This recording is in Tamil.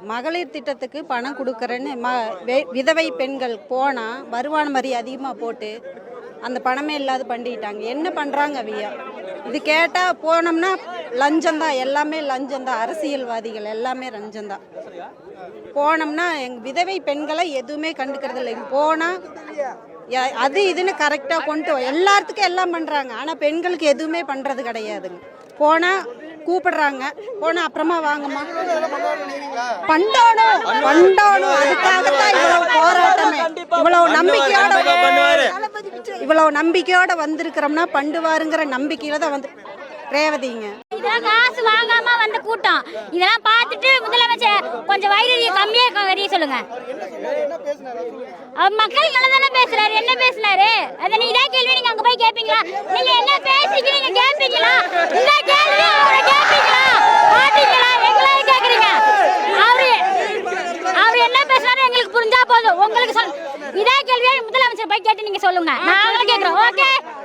மகளிர் திட்டத்துக்கு பணம் கொடுக்குறேன்னு விதவை பெண்கள் போனால் வருமான வரி அதிகமாக போட்டு அந்த பணமே இல்லாத பண்ணிட்டாங்க. என்ன பண்ணுறாங்க அவியா? இது கேட்டால் போனோம்னா லஞ்சம்தான், எல்லாமே லஞ்சம்தான். அரசியல்வாதிகள் எல்லாமே லஞ்சம்தான். போனோம்னா எங்கள் விதவை பெண்களை எதுவுமே கண்டுக்கிறது இல்லை. போனால் அது இதுன்னு கரெக்டாக கொண்டு எல்லாத்துக்கும் எல்லாம் பண்ணுறாங்க. ஆனால் பெண்களுக்கு எதுவுமே பண்ணுறது கிடையாதுங்க. போனால் கூப்பிடுறாங்க, போனால் அப்புறமா வாங்கம்மா பண்டோணும் பண்டோணும். அதுக்காகத்தான் இவ்வளவு போராட்டமே. இவ்வளவு நம்பிக்கையோட வந்திருக்கிறோம்னா பண்டுவாருங்கிற நம்பிக்கையில தான் வந்து ரேவதிங்க. இதெல்லாம் காசு வாங்காம வந்த கூட்டம். இதெல்லாம் பார்த்துட்டு முதலமைச்சர் கொஞ்சம் வயிறு கம்மியா வரிய சொல்லுங்க. மக்கள் நல்லா தானே பேசுறாரு. என்ன பேசினாரு? அதை நீ இதே கேள்வி நீங்க அங்க போய் கேட்பீங்களா? நீங்க என்ன பேசிக்கிறீங்க கேட்பீங்களா? இந்த கேள்வி அவரை கேட்பீங்களா? மாட்டீங்களா? எங்களே கேக்குறீங்க. அவரு என்ன பேசுறாரு எங்களுக்கு புரிஞ்சா போதும். உங்களுக்கு இதே கேள்வியை முதலமைச்சர் போய் கேட்டு நீங்க சொல்லுங்க. நாங்களும் கேட்கிறோம். ஓகே.